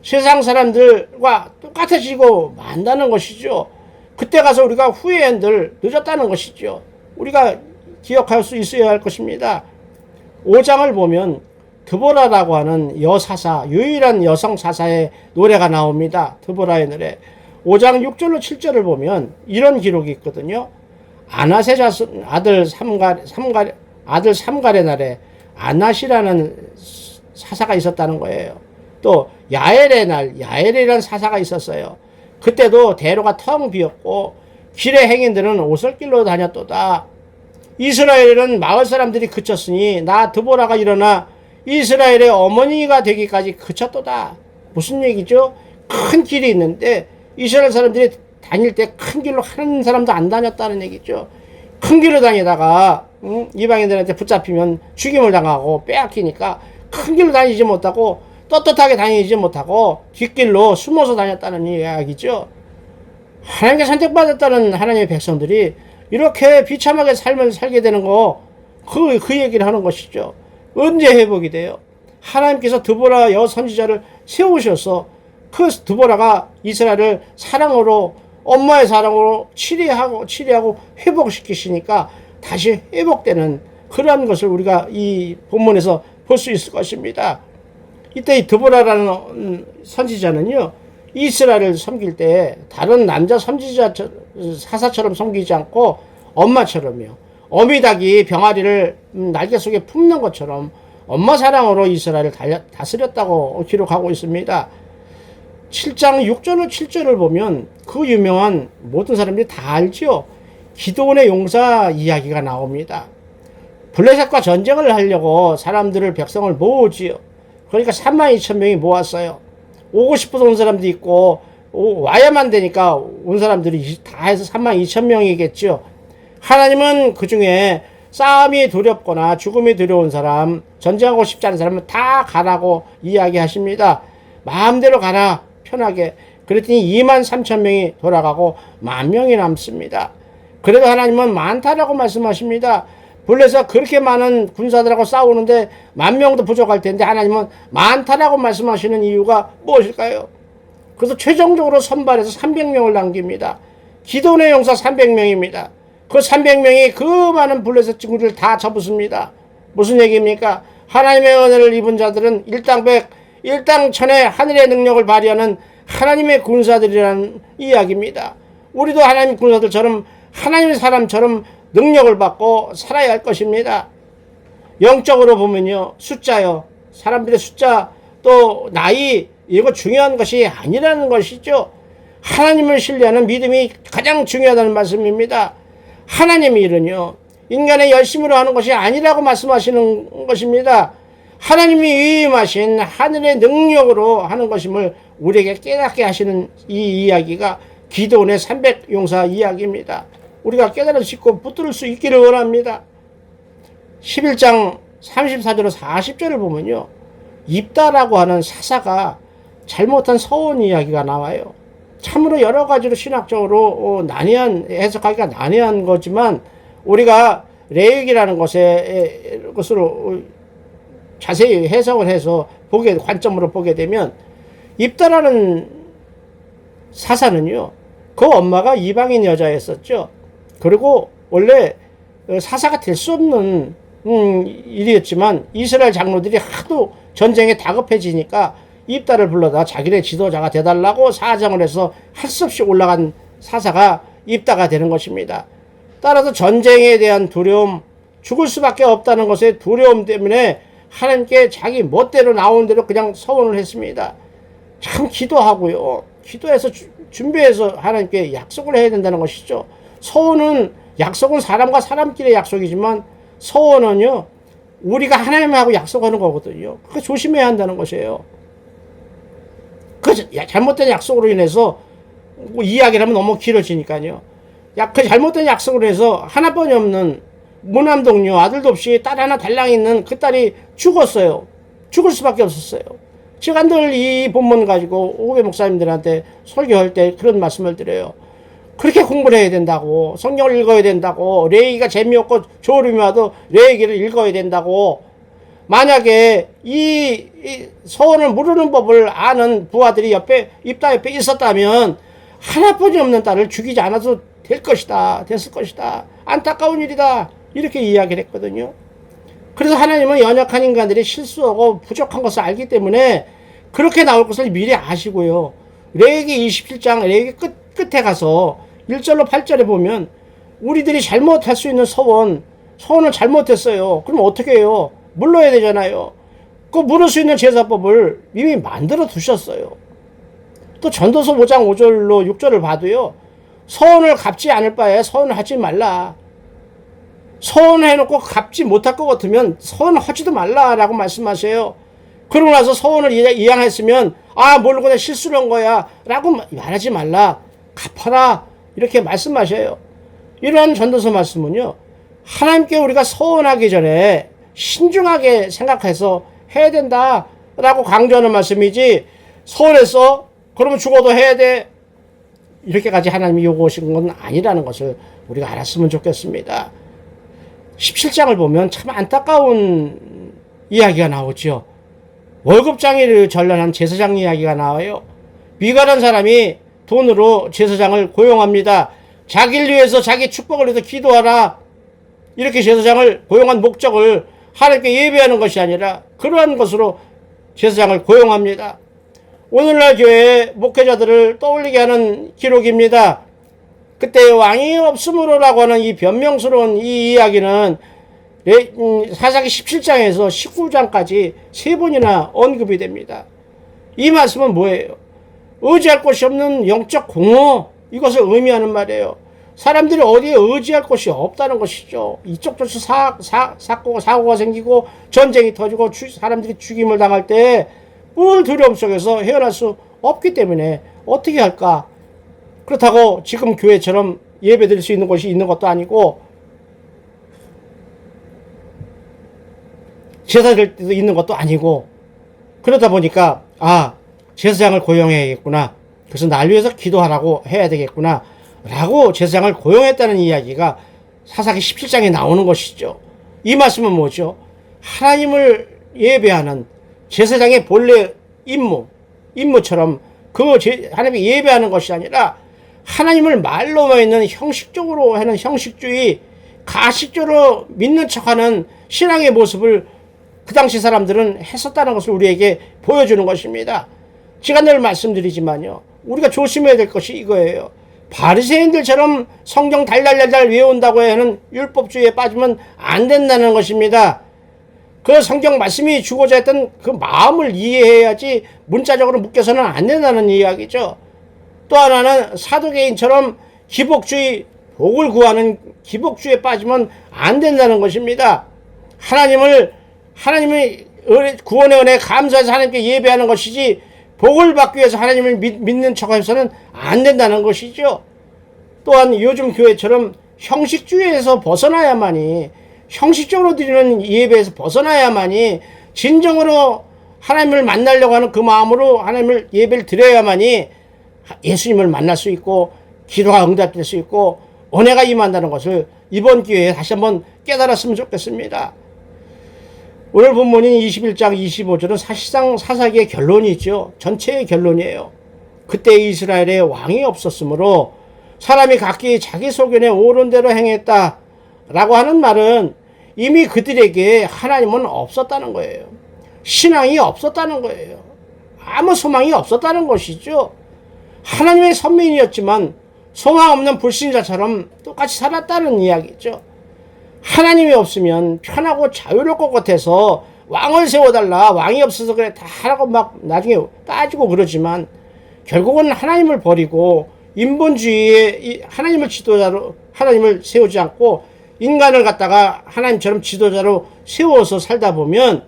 세상 사람들과 똑같아지고 만다는 것이죠. 그때 가서 우리가 후회한들 늦었다는 것이죠. 우리가 기억할 수 있어야 할 것입니다. 5장을 보면 드보라라고 하는 여사사, 유일한 여성 사사의 노래가 나옵니다. 드보라의 노래. 5장 6절로 7절을 보면 이런 기록이 있거든요. 아낫의 자손 아들 삼갈의 날에 아낫이라는 사사가 있었다는 거예요. 또 야엘의 날, 야엘이라는 사사가 있었어요. 그때도 대로가 텅 비었고 길의 행인들은 오솔길로 다녔도다. 이스라엘은 마을 사람들이 그쳤으니 나 드보라가 일어나 이스라엘의 어머니가 되기까지 그쳤도다. 무슨 얘기죠? 큰 길이 있는데 이스라엘 사람들이 다닐 때 큰 길로 한 사람도 안 다녔다는 얘기죠. 큰 길로 다니다가 이방인들한테 붙잡히면 죽임을 당하고 빼앗기니까 큰 길로 다니지 못하고 떳떳하게 다니지 못하고 뒷길로 숨어서 다녔다는 이야기죠. 하나님께 선택받았다는 하나님의 백성들이 이렇게 비참하게 삶을 살게 되는 거, 그 얘기를 하는 것이죠. 언제 회복이 돼요? 하나님께서 드보라 여선지자를 세우셔서 그 드보라가 이스라엘을 사랑으로, 엄마의 사랑으로 치리하고 회복시키시니까 다시 회복되는 그러한 것을 우리가 이 본문에서 볼 수 있을 것입니다. 이때 이 드보라라는 선지자는요, 이스라엘을 섬길 때 다른 남자 선지자 사사처럼 섬기지 않고 엄마처럼요, 어미닭이 병아리를 날개 속에 품는 것처럼 엄마 사랑으로 이스라엘을 다스렸다고 기록하고 있습니다. 7장 6절로 7절을 보면 그 유명한 모든 사람들이 다 알죠. 기드온의 용사 이야기가 나옵니다. 블레셋과 전쟁을 하려고 사람들을, 백성을 모으지요. 그러니까 32,000명이 모았어요. 오고 싶어서 온 사람도 있고 와야만 되니까 온 사람들이 다 해서 32,000명이겠죠. 하나님은 그 중에 싸움이 두렵거나 죽음이 두려운 사람, 전쟁하고 싶지 않은 사람은 다 가라고 이야기하십니다. 마음대로 가라, 편하게. 그랬더니 23,000명이 돌아가고 10,000명이 남습니다. 그래도 하나님은 많다라고 말씀하십니다. 블레셋 그렇게 많은 군사들하고 싸우는데 10,000명도 부족할 텐데 하나님은 많다라고 말씀하시는 이유가 무엇일까요? 그래서 최종적으로 선발해서 300명을 남깁니다. 기드온의 용사 300명입니다. 그 300명이 그 많은 블레셋 친구들을 다 잡았습니다. 무슨 얘기입니까? 하나님의 은혜를 입은 자들은 일당백, 일당천의 하늘의 능력을 발휘하는 하나님의 군사들이라는 이야기입니다. 우리도 하나님의 군사들처럼, 하나님의 사람처럼 능력을 받고 살아야 할 것입니다. 영적으로 보면요, 숫자요, 사람들의 숫자, 또 나이, 이거 중요한 것이 아니라는 것이죠. 하나님을 신뢰하는 믿음이 가장 중요하다는 말씀입니다. 하나님의 일은요, 인간의 열심으로 하는 것이 아니라고 말씀하시는 것입니다. 하나님이 위임하신 하늘의 능력으로 하는 것임을 우리에게 깨닫게 하시는 이 이야기가 기드온의 300용사 이야기입니다. 우리가 깨달을 수 있고 붙들 수 있기를 원합니다. 11장 34절로 40절을 보면요, 입다라고 하는 사사가 잘못한 서원 이야기가 나와요. 참으로 여러 가지로 신학적으로 해석하기가 난해한 거지만 우리가 레위기라는 것으로 자세히 해석을 해서 관점으로 보게 되면, 입다라는 사사는요, 그 엄마가 이방인 여자였었죠. 그리고 원래 사사가 될 수 없는 일이었지만 이스라엘 장로들이 하도 전쟁에 다급해지니까 입다를 불러다 자기네 지도자가 되달라고 사정을 해서 할 수 없이 올라간 사사가 입다가 되는 것입니다. 따라서 전쟁에 대한 두려움, 죽을 수밖에 없다는 것의 두려움 때문에 하나님께 자기 멋대로 나온 대로 그냥 서원을 했습니다. 참 기도하고요, 기도해서 준비해서 하나님께 약속을 해야 된다는 것이죠. 서원은, 약속은 사람과 사람끼리의 약속이지만 서원은요, 우리가 하나님하고 약속하는 거거든요. 그거 조심해야 한다는 것이에요. 그 잘못된 약속으로 인해서 이야기를 하면 너무 길어지니까요. 그 잘못된 약속으로 해서 하나뿐이 없는 무남동료, 아들도 없이 딸 하나 달랑 있는 그 딸이 죽었어요. 죽을 수밖에 없었어요. 제가 늘 이 본문 가지고 오배 목사님들한테 설교할 때 그런 말씀을 드려요. 그렇게 공부를 해야 된다고, 성경을 읽어야 된다고, 레위기가 재미없고 졸음이 와도 레위기를 읽어야 된다고. 만약에 이 서원을 모르는 법을 아는 부하들이 입다 옆에 있었다면 하나뿐이 없는 딸을 죽이지 않아도 됐을 것이다. 안타까운 일이다. 이렇게 이야기를 했거든요. 그래서 하나님은 연약한 인간들이 실수하고 부족한 것을 알기 때문에 그렇게 나올 것을 미리 아시고요. 레위기 27장 레위기 끝에 가서 1절로 8절에 보면 우리들이 잘못할 수 있는 서원을 잘못했어요. 그럼 어떻게 해요? 물러야 되잖아요. 그 물을 수 있는 제사법을 이미 만들어 두셨어요. 또 전도서 5장 5절로 6절을 봐도요, 서원을 갚지 않을 바에 서원을 하지 말라. 서원을 해놓고 갚지 못할 것 같으면 서원을 하지도 말라라고 말씀하세요. 그러고 나서 서원을 이양했으면 모르고 내가 실수를 한 거야 라고 말하지 말라. 갚아라. 이렇게 말씀하셔요. 이러한 전도서 말씀은요, 하나님께 우리가 서원하기 전에 신중하게 생각해서 해야 된다라고 강조하는 말씀이지, 서원했어? 그러면 죽어도 해야 돼? 이렇게까지 하나님이 요구하신 건 아니라는 것을 우리가 알았으면 좋겠습니다. 17장을 보면 참 안타까운 이야기가 나오죠. 월급장이를 전란한 제사장 이야기가 나와요. 미가란 사람이 돈으로 제사장을 고용합니다. 자기를 위해서, 자기 축복을 위해서 기도하라. 이렇게 제사장을 고용한 목적을 하나님께 예배하는 것이 아니라 그러한 것으로 제사장을 고용합니다. 오늘날 교회의 목회자들을 떠올리게 하는 기록입니다. 그때 왕이 없으므로라고 하는 이 변명스러운 이 이야기는 사사기 17장에서 19장까지 3번이나 언급이 됩니다. 이 말씀은 뭐예요? 의지할 곳이 없는 영적 공허, 이것을 의미하는 말이에요. 사람들이 어디에 의지할 곳이 없다는 것이죠. 이쪽 저쪽 사고가 생기고 전쟁이 터지고 사람들이 죽임을 당할 때 뭘 두려움 속에서 헤어날 수 없기 때문에 어떻게 할까? 그렇다고 지금 교회처럼 예배 드릴 수 있는 곳이 있는 것도 아니고 제사 드릴 때도 있는 것도 아니고, 그러다 보니까 제사장을 고용해야겠구나, 그래서 날 위해서 기도하라고 해야 되겠구나 라고 제사장을 고용했다는 이야기가 사사기 17장에 나오는 것이죠. 이 말씀은 뭐죠? 하나님을 예배하는 제사장의 본래 임무처럼 하나님께 예배하는 것이 아니라 하나님을 말로만 있는 형식적으로 하는 형식주의, 가식적으로 믿는 척하는 신앙의 모습을 그 당시 사람들은 했었다는 것을 우리에게 보여주는 것입니다. 제가 늘 말씀드리지만요, 우리가 조심해야 될 것이 이거예요. 바리새인들처럼 성경 달달달달 외운다고 하는 율법주의에 빠지면 안 된다는 것입니다. 그 성경 말씀이 주고자 했던 그 마음을 이해해야지 문자적으로 묶여서는 안 된다는 이야기죠. 또 하나는 사도개인처럼 기복주의, 복을 구하는 기복주의에 빠지면 안 된다는 것입니다. 하나님의 구원의 은혜에 감사해서 하나님께 예배하는 것이지 복을 받기 위해서 하나님을 믿는 척해서는 안 된다는 것이죠. 또한 요즘 교회처럼 형식주의에서 벗어나야만이, 형식적으로 드리는 예배에서 벗어나야만이 진정으로 하나님을 만나려고 하는 그 마음으로 하나님을 예배를 드려야만이 예수님을 만날 수 있고 기도가 응답될 수 있고 은혜가 임한다는 것을 이번 기회에 다시 한번 깨달았으면 좋겠습니다. 오늘 본문인 21장 25절은 사실상 사사기의 결론이죠. 전체의 결론이에요. 그때 이스라엘에 왕이 없었으므로 사람이 각기 자기 소견에 옳은 대로 행했다라고 하는 말은 이미 그들에게 하나님은 없었다는 거예요. 신앙이 없었다는 거예요. 아무 소망이 없었다는 것이죠. 하나님의 선민이었지만 소망 없는 불신자처럼 똑같이 살았다는 이야기죠. 하나님이 없으면 편하고 자유로울 것 같아서 왕을 세워달라, 왕이 없어서 그래 다 하라고 막 나중에 따지고 그러지만 결국은 하나님을 버리고 인본주의에 하나님을 지도자로 하나님을 세우지 않고 인간을 갖다가 하나님처럼 지도자로 세워서 살다 보면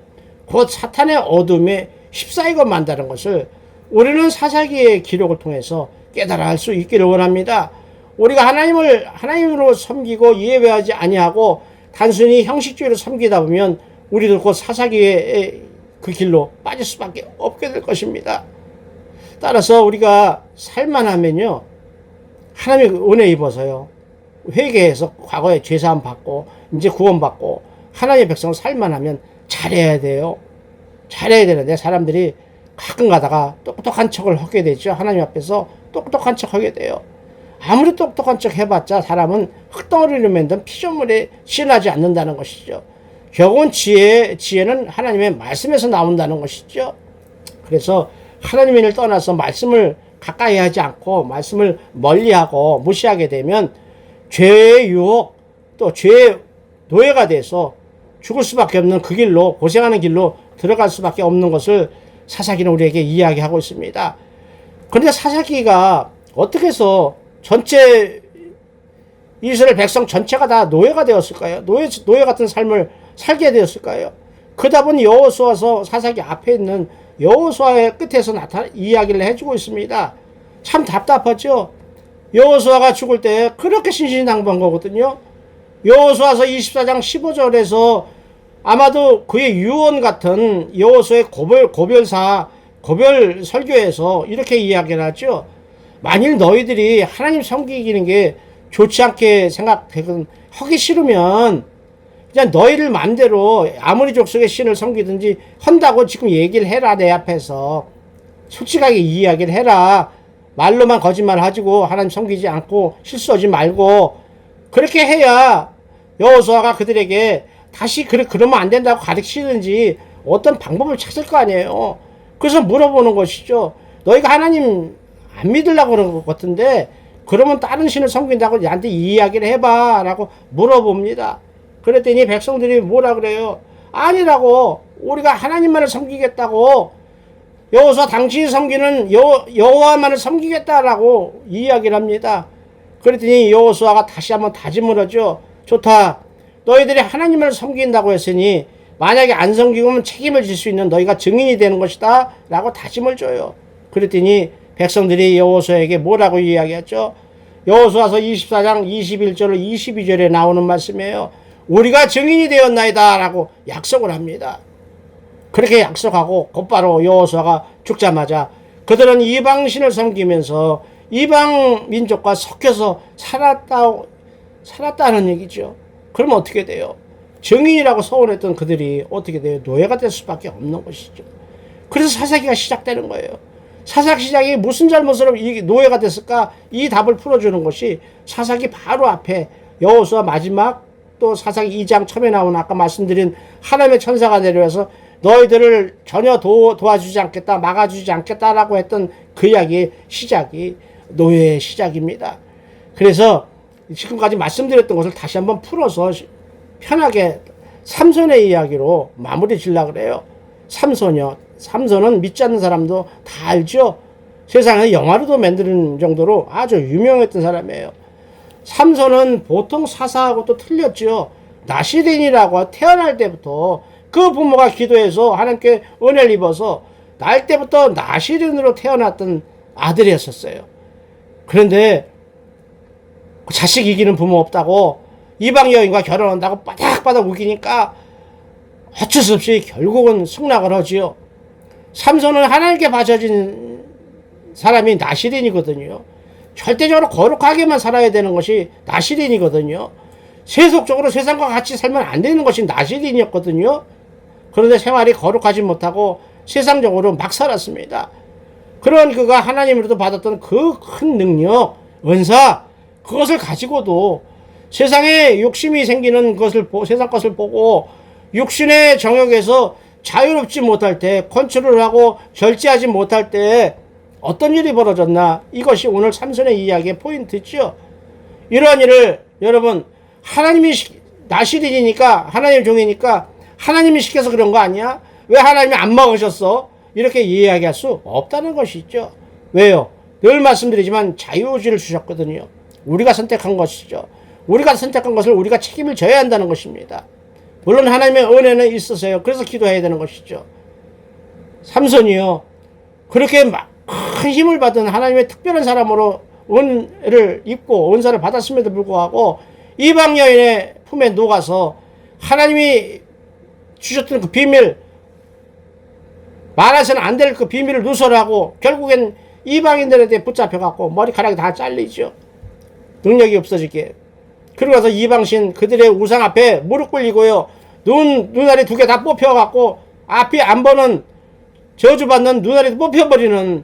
곧 사탄의 어둠에 휩싸이고 만다는 것을 우리는 사사기의 기록을 통해서 깨달아 할 수 있기를 원합니다. 우리가 하나님으로 섬기고 예배하지 아니하고 단순히 형식주의로 섬기다 보면 우리도 곧 사사기의 그 길로 빠질 수밖에 없게 될 것입니다. 따라서 우리가 살만하면요, 하나님의 은혜 입어서요, 회개해서 과거에 죄사함 받고 이제 구원받고 하나님의 백성을 살만하면 잘해야 돼요. 잘해야 되는데 사람들이 가끔 가다가 똑똑한 척을 하게 되죠. 하나님 앞에서 똑똑한 척 하게 돼요. 아무리 똑똑한 척 해봤자 사람은 흙덩어리로 만든 피조물에 신하지 않는다는 것이죠. 결국은 지혜는 하나님의 말씀에서 나온다는 것이죠. 그래서 하나님의 일을 떠나서 말씀을 가까이 하지 않고 말씀을 멀리하고 무시하게 되면 죄의 유혹, 또 죄의 노예가 돼서 죽을 수밖에 없는 그 길로, 고생하는 길로 들어갈 수밖에 없는 것을 사사기는 우리에게 이야기하고 있습니다. 그런데 사사기가 어떻게 해서 전체 이스라엘 백성 전체가 다 노예가 되었을까요? 노예 같은 삶을 살게 되었을까요? 그러다 보니 여호수아서 사사기 앞에 있는 여호수아의 끝에서 이야기를 해주고 있습니다. 참 답답하죠? 여호수아가 죽을 때 그렇게 신신당부한 거거든요. 여호수아서 24장 15절에서 아마도 그의 유언 같은 여호수아의 고별 설교에서 이렇게 이야기를 하죠. 만일 너희들이 하나님 섬기기는 게 좋지 않게 생각되건 하기 싫으면 그냥 너희들 맘대로 아무리 족속의 신을 섬기든지 한다고 지금 얘기를 해라. 내 앞에서 솔직하게 이야기를 해라. 말로만 거짓말 하지고 하나님 섬기지 않고 실수하지 말고 그렇게 해야 여호수아가 그들에게 다시 그러면 안 된다고 가르치든지 어떤 방법을 찾을 거 아니에요. 그래서 물어보는 것이죠. 너희가 하나님 안 믿으려고 그런 것 같은데 그러면 다른 신을 섬긴다고 나한테 이야기를 해봐 라고 물어봅니다. 그랬더니 백성들이 뭐라 그래요? 아니라고, 우리가 하나님만을 섬기겠다고, 여호수아 당신이 섬기는 여호와만을 섬기겠다라고 이야기를 합니다. 그랬더니 여호수아가 다시 한번 다짐을 하죠. 좋다, 너희들이 하나님을 섬긴다고 했으니 만약에 안 섬기면 책임을 질 수 있는 너희가 증인이 되는 것이다 라고 다짐을 줘요. 그랬더니 백성들이 여호수아에게 뭐라고 이야기했죠? 여호수아서 24장 21절 22절에 나오는 말씀이에요. 우리가 증인이 되었나이다 라고 약속을 합니다. 그렇게 약속하고 곧바로 여호수아가 죽자마자 그들은 이방신을 섬기면서 이방 민족과 섞여서 살았다는 얘기죠. 그럼 어떻게 돼요? 증인이라고 서원했던 그들이 어떻게 돼요? 노예가 될 수밖에 없는 것이죠. 그래서 사사기가 시작되는 거예요. 사사기 시작이 무슨 잘못으로 이 노예가 됐을까? 이 답을 풀어주는 것이 사사기 바로 앞에 여호수아 마지막 또 사사기 2장 처음에 나온 아까 말씀드린 하나님의 천사가 내려와서 너희들을 전혀 도와주지 않겠다, 막아주지 않겠다라고 했던 그 이야기의 시작이 노예의 시작입니다. 그래서 지금까지 말씀드렸던 것을 다시 한번 풀어서 편하게 삼손의 이야기로 마무리 지으려고 그래요. 삼손이요. 삼손은 믿지 않는 사람도 다 알죠. 세상에 영화로도 만드는 정도로 아주 유명했던 사람이에요. 삼손은 보통 사사하고 또 틀렸죠. 나시린이라고 태어날 때부터 그 부모가 기도해서 하나님께 은혜를 입어서 날 때부터 나시린으로 태어났던 아들이었었어요. 그런데 자식 이기는 부모 없다고 이방 여인과 결혼한다고 바닥바닥 우기니까 어쩔 수 없이 결국은 승낙을 하지요. 삼손은 하나님께 바쳐진 사람이 나시린이거든요. 절대적으로 거룩하게만 살아야 되는 것이 나시린이거든요. 세속적으로 세상과 같이 살면 안 되는 것이 나시린이었거든요. 그런데 생활이 거룩하지 못하고 세상적으로 막 살았습니다. 그런 그가 하나님으로부터 받았던 그 큰 능력, 은사, 그것을 가지고도 세상에 욕심이 생기는 것을 세상 것을 보고 육신의 정욕에서 자유롭지 못할 때, 컨트롤하고 절제하지 못할 때 어떤 일이 벌어졌나? 이것이 오늘 삼손의 이야기의 포인트죠. 이러한 일을 여러분, 하나님이 나시린이니까, 하나님 종이니까 하나님이 시켜서 그런 거 아니야? 왜 하나님이 안 막으셨어? 이렇게 이야기할 수 없다는 것이죠. 왜요? 늘 말씀드리지만 자유의지를 주셨거든요. 우리가 선택한 것이죠. 우리가 선택한 것을 우리가 책임을 져야 한다는 것입니다. 물론 하나님의 은혜는 있으세요. 그래서 기도해야 되는 것이죠. 삼손이요, 그렇게 큰 힘을 받은 하나님의 특별한 사람으로 은혜를 입고 은사를 받았음에도 불구하고 이방 여인의 품에 녹아서 하나님이 주셨던 그 비밀, 말해서는 안 될 그 비밀을 누설하고 결국엔 이방인들한테 붙잡혀갖고 머리카락이 다 잘리죠. 능력이 없어지게. 그러고 나서 이방신 그들의 우상 앞에 무릎 꿇리고요. 눈알이 2개 다 뽑혀갖고 앞이 안 보는 저주받는 눈알이 뽑혀버리는,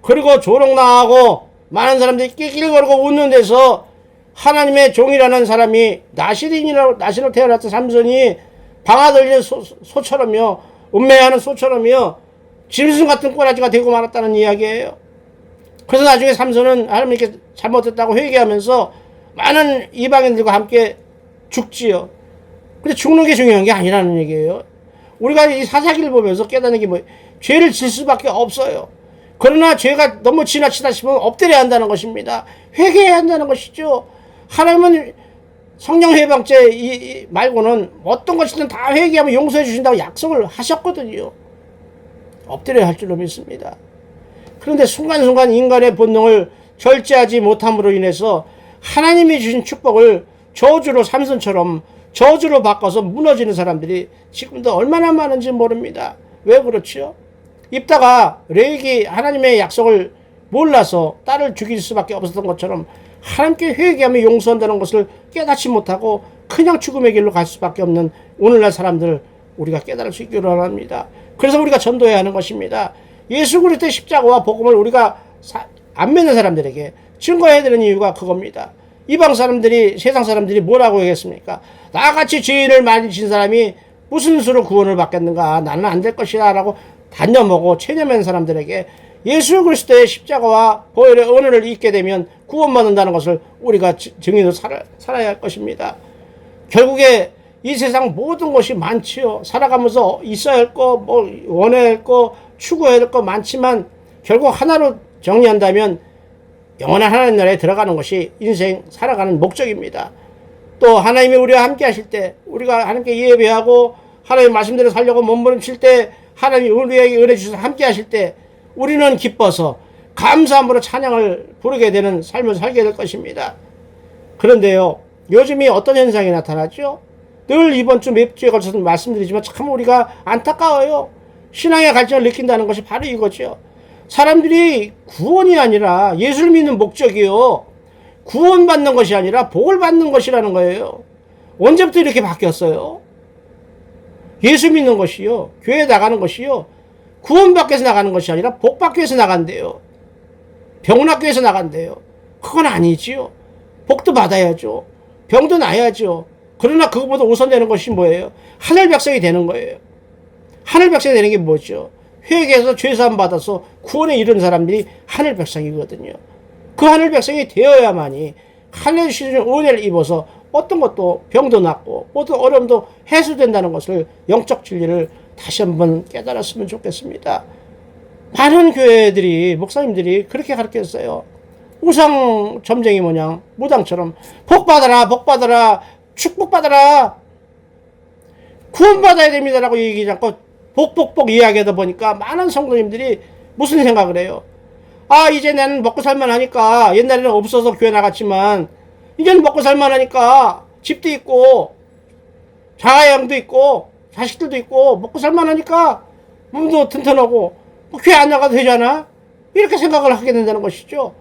그리고 조롱당하고 많은 사람들이 낄낄거리고 웃는 데서 하나님의 종이라는 사람이 나시로 태어났던 삼손이 방아들린 소처럼요, 음매하는 소처럼요, 짐승 같은 꼬라지가 되고 말았다는 이야기예요. 그래서 나중에 삼손은 하나님께 잘못했다고 회개하면서 많은 이방인들과 함께 죽지요. 근데 죽는 게 중요한 게 아니라는 얘기예요. 우리가 이 사사기를 보면서 깨닫는 게 뭐예요? 죄를 질 수밖에 없어요. 그러나 죄가 너무 지나치다 싶으면 엎드려야 한다는 것입니다. 회개해야 한다는 것이죠. 하나님은 성령 해방죄 말고는 어떤 것이든 다 회개하면 용서해 주신다고 약속을 하셨거든요. 엎드려야 할 줄로 믿습니다. 그런데 순간순간 인간의 본능을 절제하지 못함으로 인해서 하나님이 주신 축복을 저주로, 삼손처럼 저주로 바꿔서 무너지는 사람들이 지금도 얼마나 많은지 모릅니다. 왜 그렇죠? 입다가 레위 하나님의 약속을 몰라서 딸을 죽일 수밖에 없었던 것처럼 하나님께 회개하며 용서한다는 것을 깨닫지 못하고 그냥 죽음의 길로 갈 수밖에 없는 오늘날 사람들, 우리가 깨달을 수 있기를 원합니다. 그래서 우리가 전도해야 하는 것입니다. 예수 그리스도의 십자가와 복음을 우리가 안 믿는 사람들에게 증거해야 되는 이유가 그겁니다. 이방 사람들이, 세상 사람들이 뭐라고 하겠습니까? 나같이 죄인을 많이 진 사람이 무슨 수로 구원을 받겠는가? 나는 안 될 것이다 라고 단념하고 체념한 사람들에게 예수 그리스도의 십자가와 보혈의 은혜를 잊게 되면 구원받는다는 것을 우리가 증인으로 살아야 할 것입니다. 결국에 이 세상 모든 것이 많지요. 살아가면서 있어야 할 거, 뭐 원해야 할 거, 추구해야 할 거 많지만 결국 하나로 정리한다면 영원한 하나님 나라에 들어가는 것이 인생 살아가는 목적입니다. 또 하나님이 우리와 함께 하실 때, 우리가 하나님께 예배하고 하나님의 말씀대로 살려고 몸부림칠 때, 하나님이 우리에게 은혜 주셔서 함께 하실 때 우리는 기뻐서 감사함으로 찬양을 부르게 되는 삶을 살게 될 것입니다. 그런데요, 요즘이 어떤 현상이 나타나죠? 늘 이번 주 몇 주에 걸쳐서 말씀드리지만 참 우리가 안타까워요. 신앙의 갈증을 느낀다는 것이 바로 이거죠. 사람들이 구원이 아니라 예수를 믿는 목적이요, 구원받는 것이 아니라 복을 받는 것이라는 거예요. 언제부터 이렇게 바뀌었어요? 예수 믿는 것이요, 교회 나가는 것이요, 구원받기 위해서 나가는 것이 아니라 복받기 위해서 나간대요. 병 낫기 위해서 나간대요. 그건 아니지요. 복도 받아야죠. 병도 나야죠. 그러나 그것보다 우선되는 것이 뭐예요? 하늘 백성이 되는 거예요. 하늘 백성이 되는 게 뭐죠? 회개해서 죄사함 받아서 구원에 이른 사람들이 하늘 백성이거든요. 그 하늘 백성이 되어야만이 하늘 주시는 은혜를 입어서 어떤 것도 병도 낫고 모든 어려움도 해소된다는 것을, 영적 진리를 다시 한번 깨달았으면 좋겠습니다. 많은 교회들이, 목사님들이 그렇게 가르쳤어요. 우상 점쟁이 모양 무당처럼 복받아라, 복받아라, 축복받아라, 구원받아야 됩니다라고 얘기하지 않고 복복복 이야기하다 보니까 많은 성도님들이 무슨 생각을 해요? 아, 이제 나는 먹고 살만하니까, 옛날에는 없어서 교회 나갔지만 이제는 먹고 살만하니까 집도 있고 자가양도 있고 자식들도 있고 먹고 살만하니까 몸도 튼튼하고 교회 안 나가도 되잖아, 이렇게 생각을 하게 된다는 것이죠.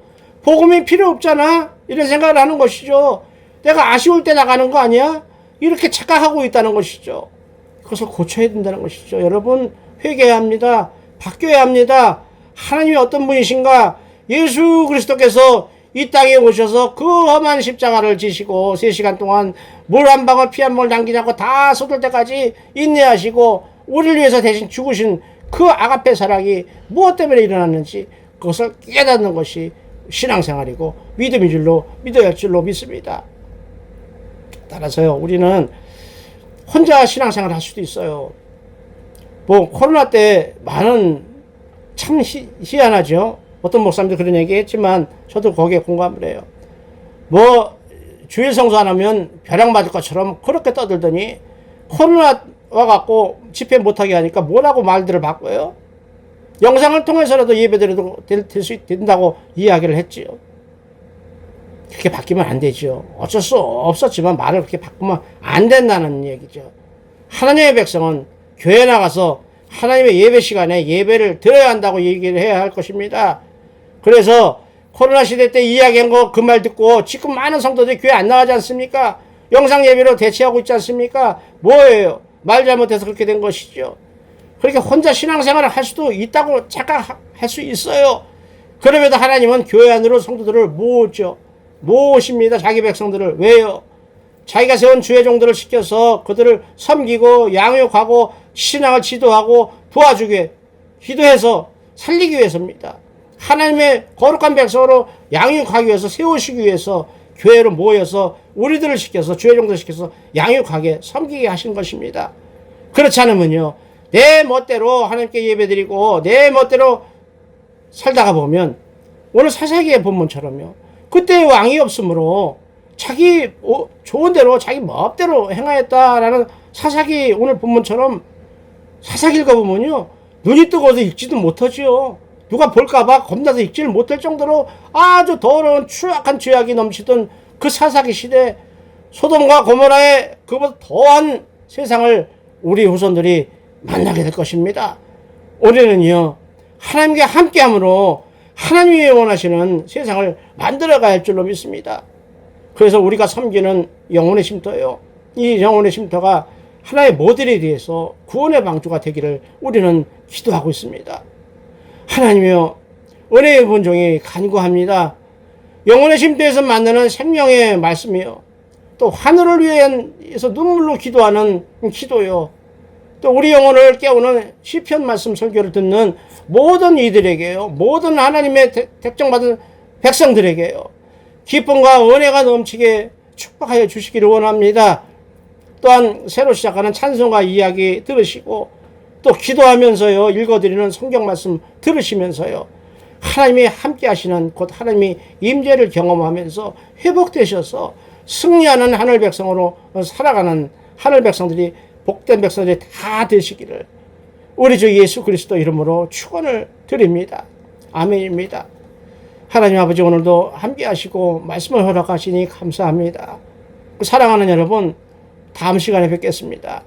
복음이 필요 없잖아, 이런 생각을 하는 것이죠. 내가 아쉬울 때 나가는 거 아니야? 이렇게 착각하고 있다는 것이죠. 그것을 고쳐야 된다는 것이죠. 여러분, 회개해야 합니다. 바뀌어야 합니다. 하나님이 어떤 분이신가? 예수 그리스도께서 이 땅에 오셔서 그 험한 십자가를 지시고 3시간 동안 물 한 방울 피 한 방울 남기지 않고 다 쏟을 때까지 인내하시고 우리를 위해서 대신 죽으신 그 아가페 사랑이 무엇 때문에 일어났는지 그것을 깨닫는 것이 신앙생활이고 믿음인 줄로, 믿어야 할 줄로 믿습니다. 따라서요, 우리는 혼자 신앙생활을 할 수도 있어요. 뭐 코로나 때 많은, 참 희한하죠. 어떤 목사님도 그런 얘기 했지만 저도 거기에 공감을 해요. 뭐 주일 성수 안 하면 벼락 맞을 것처럼 그렇게 떠들더니 코로나 와갖고 집회 못하게 하니까 뭐라고 말들을 바꿔요? 영상을 통해서라도 예배드려도 된다고 이야기를 했지요. 그렇게 바뀌면 안 되죠. 어쩔 수 없었지만 말을 그렇게 바꾸면 안 된다는 얘기죠. 하나님의 백성은 교회 나가서 하나님의 예배 시간에 예배를 드려야 한다고 얘기를 해야 할 것입니다. 그래서 코로나 시대 때 이야기한 거 그 말 듣고 지금 많은 성도들이 교회 안 나가지 않습니까? 영상 예배로 대체하고 있지 않습니까? 뭐예요? 말 잘못해서 그렇게 된 것이죠. 그렇게 혼자 신앙생활을 할 수도 있다고 착각할 수 있어요. 그럼에도 하나님은 교회 안으로 성도들을 모으십니다. 자기 백성들을. 왜요? 자기가 세운 주의 종들을 시켜서 그들을 섬기고 양육하고 신앙을 지도하고 도와주게, 기도해서 살리기 위해서입니다. 하나님의 거룩한 백성으로 양육하기 위해서, 세우시기 위해서 교회로 모여서 우리들을 시켜서, 주의 종들을 시켜서 양육하게, 섬기게 하신 것입니다. 그렇지 않으면요, 내 멋대로 하나님께 예배드리고 내 멋대로 살다가 보면 오늘 사사기의 본문처럼요, 그때 왕이 없으므로 자기 좋은 대로 자기 멋대로 행하였다라는 사사기 오늘 본문처럼 사사기 읽어보면요, 눈이 뜨거워서 읽지도 못하지요. 누가 볼까봐 겁나서 읽지를 못할 정도로 아주 더러운 추악한 죄악이 넘치던 그 사사기 시대, 소돔과 고모라의 그보다 더한 세상을 우리 후손들이 만나게 될 것입니다. 우리는요, 하나님과 함께함으로 하나님이 원하시는 세상을 만들어가야 할 줄로 믿습니다. 그래서 우리가 섬기는 영혼의 쉼터요, 이 영혼의 쉼터가 하나의 모델에 대해서 구원의 방주가 되기를 우리는 기도하고 있습니다. 하나님이여, 은혜의 본종이 간구합니다. 영혼의 쉼터에서 만나는 생명의 말씀이요, 또 하늘을 위해서 눈물로 기도하는 기도요, 또 우리 영혼을 깨우는 시편 말씀 설교를 듣는 모든 이들에게요, 모든 하나님의 택정받은 백성들에게요, 기쁨과 은혜가 넘치게 축복하여 주시기를 원합니다. 또한 새로 시작하는 찬송가 이야기 들으시고 또 기도하면서요, 읽어드리는 성경 말씀 들으시면서요, 하나님이 함께 하시는 곧 하나님이 임재를 경험하면서 회복되셔서 승리하는 하늘 백성으로 살아가는 하늘 백성들이, 복된 백성들이 다 되시기를 우리 주 예수 그리스도 이름으로 축원을 드립니다. 아멘입니다. 하나님 아버지, 오늘도 함께 하시고 말씀을 허락하시니 감사합니다. 사랑하는 여러분, 다음 시간에 뵙겠습니다.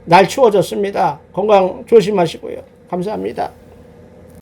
날 추워졌습니다. 건강 조심하시고요. 감사합니다.